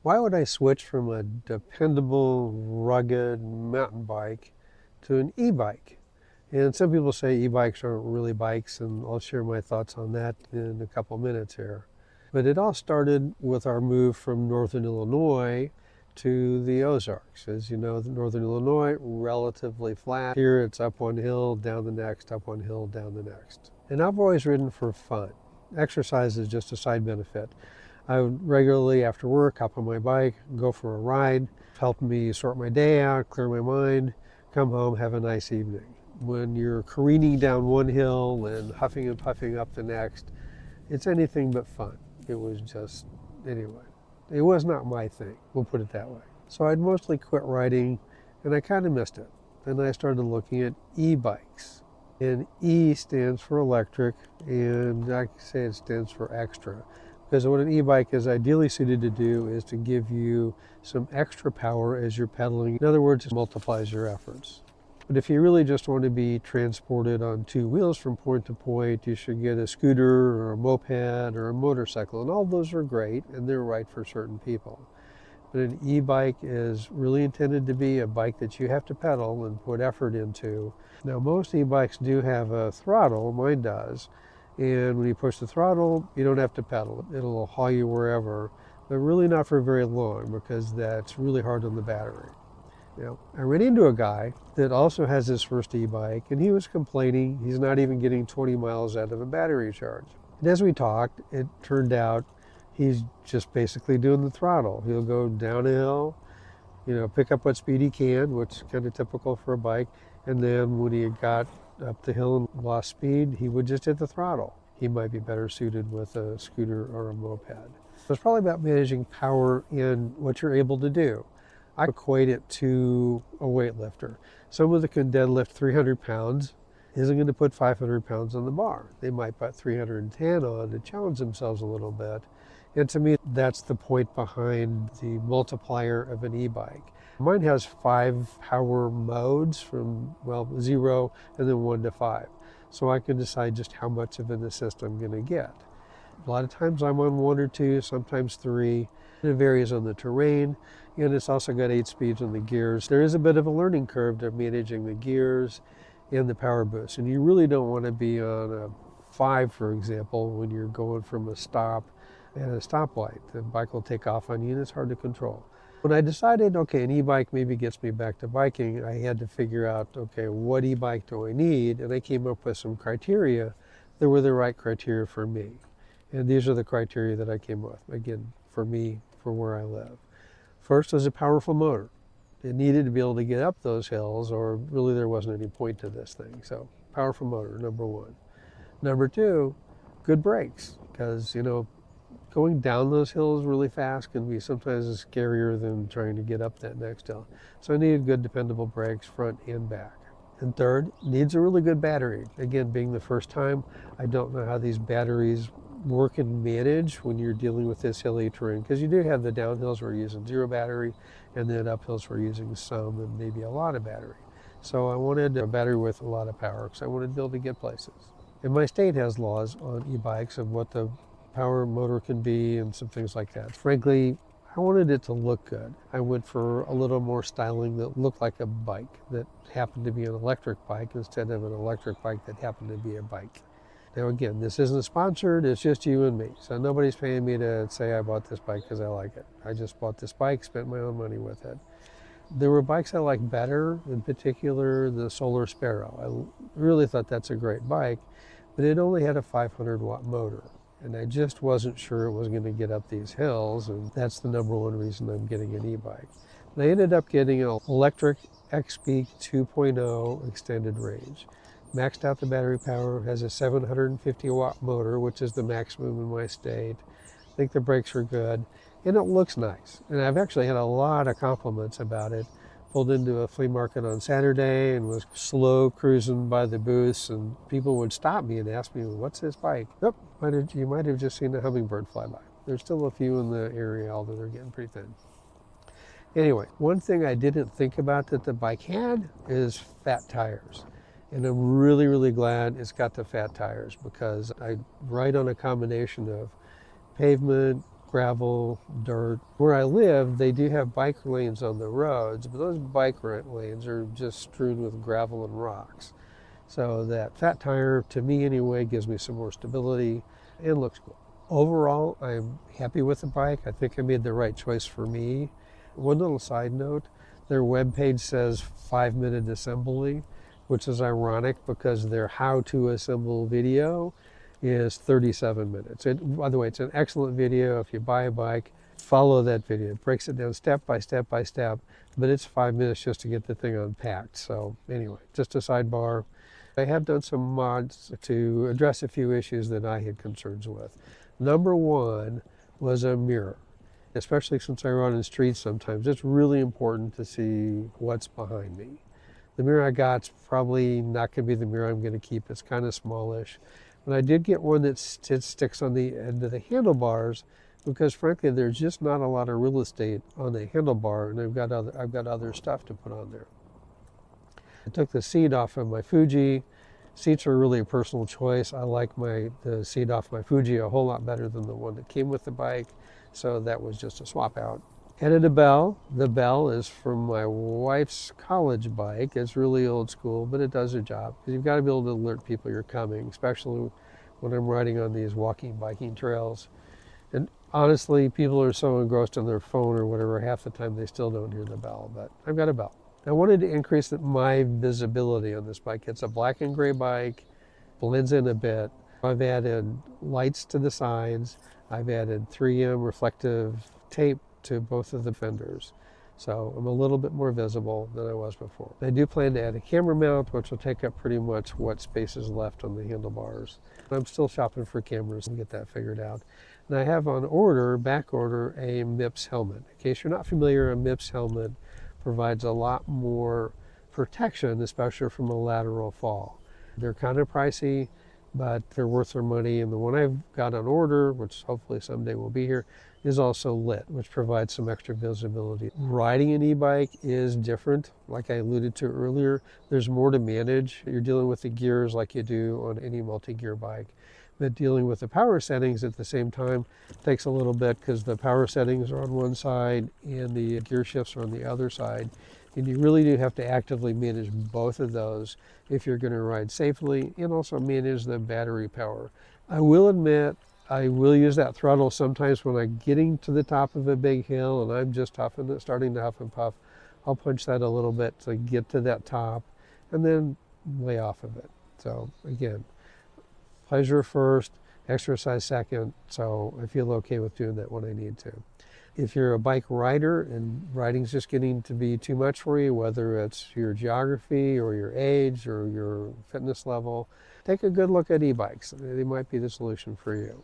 Why would I switch from a dependable, rugged mountain bike to an e-bike? And some people say e-bikes aren't really bikes, and I'll share my thoughts on that in a couple minutes here. But it all started with our move from northern Illinois to the Ozarks. As you know, northern Illinois, relatively flat. Here it's up one hill, down the next, up one hill, down the next. And I've always ridden for fun. Exercise is just a side benefit. I would regularly, after work, hop on my bike, go for a ride, help me sort my day out, clear my mind, come home, have a nice evening. When you're careening down one hill and huffing and puffing up the next, it's anything but fun. It was just, anyway, it was not my thing, we'll put it that way. So I'd mostly quit riding, and I kind of missed it. Then I started looking at e-bikes. And E stands for electric, and I say it stands for extra. Because what an e-bike is ideally suited to do is to give you some extra power as you're pedaling. In other words, it multiplies your efforts. But if you really just want to be transported on two wheels from point to point, you should get a scooter or a moped or a motorcycle. And all those are great, and they're right for certain people. But an e-bike is really intended to be a bike that you have to pedal and put effort into. Now, most e-bikes do have a throttle, mine does, and when you push the throttle, you don't have to pedal. It'll haul you wherever, but really not for very long because that's really hard on the battery. Now, I ran into a guy that also has his first e-bike, and he was complaining he's not even getting 20 miles out of a battery charge. And as we talked, it turned out he's just basically doing the throttle. He'll go down a hill, pick up what speed he can, which is kind of typical for a bike, and then when he got up the hill and lost speed, he would just hit the throttle. He might be better suited with a scooter or a moped. So it's probably about managing power in what you're able to do. I equate it to a weightlifter. Someone that can deadlift 300 pounds isn't going to put 500 pounds on the bar. They might put 310 on to challenge themselves a little bit. And to me, that's the point behind the multiplier of an e-bike. Mine has 5 power modes from, 0 and then 1 to 5. So I can decide just how much of an assist I'm going to get. A lot of times I'm on 1 or 2, sometimes 3. It varies on the terrain, and it's also got 8 speeds on the gears. There is a bit of a learning curve to managing the gears and the power boost. And you really don't want to be on a 5, for example, when you're going from a stop at a stoplight. The bike will take off on you and it's hard to control. When I decided, okay, an e-bike maybe gets me back to biking, I had to figure out, okay, what e-bike do I need? And I came up with some criteria that were the right criteria for me. And these are the criteria that I came up with, again, for me, for where I live. First was a powerful motor. It needed to be able to get up those hills, or really there wasn't any point to this thing. So powerful motor, number 1. Number 2, good brakes, because, going down those hills really fast can be sometimes scarier than trying to get up that next hill. So I needed good, dependable brakes, front and back. And third, needs a really good battery. Again, being the first time, I don't know how these batteries work and manage when you're dealing with this hilly terrain, because you do have the downhills where you're using 0 battery, and then uphills where you're using some and maybe a lot of battery. So I wanted a battery with a lot of power because I wanted to be able to get places. And my state has laws on e-bikes of what the power motor can be and some things like that. Frankly, I wanted it to look good. I went for a little more styling that looked like a bike that happened to be an electric bike instead of an electric bike that happened to be a bike. Now again, this isn't sponsored, it's just you and me. So nobody's paying me to say I bought this bike because I like it. I just bought this bike, spent my own money with it. There were bikes I liked better, in particular the Solar Sparrow. I really thought that's a great bike, but it only had a 500 watt motor. And I just wasn't sure it was going to get up these hills, and that's the number 1 reason I'm getting an e-bike. And I ended up getting an Lectric X Peak 2.0 extended range. Maxed out the battery power, has a 750 watt motor, which is the maximum in my state. I think the brakes are good, and it looks nice. And I've actually had a lot of compliments about it. Pulled into a flea market on Saturday and was slow cruising by the booths, and people would stop me and ask me, what's this bike? Oh, you might have just seen a hummingbird fly by. There's still a few in the area, although they're getting pretty thin. Anyway, one thing I didn't think about that the bike had is fat tires. And I'm really, really glad it's got the fat tires because I ride on a combination of pavement, gravel, dirt. Where I live, they do have bike lanes on the roads, but those bike lanes are just strewn with gravel and rocks. So that fat tire, to me anyway, gives me some more stability and looks cool. Overall, I'm happy with the bike. I think I made the right choice for me. One little side note, their webpage says 5-minute assembly, which is ironic because their how to assemble video is 37 minutes. By the way, it's an excellent video. If you buy a bike, follow that video. It breaks it down step by step by step, but it's 5 minutes just to get the thing unpacked. So anyway, just a sidebar. I have done some mods to address a few issues that I had concerns with. Number one was a mirror. Especially since I run in streets sometimes, it's really important to see what's behind me. The mirror I got's probably not going to be the mirror I'm going to keep. It's kind of smallish. But I did get one that sticks on the end of the handlebars because frankly there's just not a lot of real estate on the handlebar, and I've got other stuff to put on there. I took the seat off of my Fuji. Seats are really a personal choice. I like the seat off my Fuji a whole lot better than the one that came with the bike, so that was just a swap out. Added a bell. The bell is from my wife's college bike. It's really old school, but it does a job because you've got to be able to alert people you're coming, especially when I'm riding on these walking, biking trails. And honestly, people are so engrossed in their phone or whatever, half the time they still don't hear the bell, but I've got a bell. I wanted to increase my visibility on this bike. It's a black and gray bike, blends in a bit. I've added lights to the sides. I've added 3M reflective tape to both of the fenders. So I'm a little bit more visible than I was before. I do plan to add a camera mount, which will take up pretty much what space is left on the handlebars. I'm still shopping for cameras and get that figured out. And I have on order, back order, a MIPS helmet. In case you're not familiar, a MIPS helmet provides a lot more protection, especially from a lateral fall. They're kind of pricey, but they're worth their money. And the one I've got on order, which hopefully someday will be here, is also lit, which provides some extra visibility. Riding an e-bike is different. Like I alluded to earlier, there's more to manage. You're dealing with the gears like you do on any multi-gear bike. But dealing with the power settings at the same time takes a little bit because the power settings are on one side and the gear shifts are on the other side. And you really do have to actively manage both of those if you're going to ride safely and also manage the battery power. I will admit, I will use that throttle sometimes when I'm getting to the top of a big hill and I'm just starting to huff and puff. I'll punch that a little bit to get to that top and then lay off of it. So again, pleasure first, exercise second, so I feel okay with doing that when I need to. If you're a bike rider and riding's just getting to be too much for you, whether it's your geography or your age or your fitness level, take a good look at e-bikes. They might be the solution for you.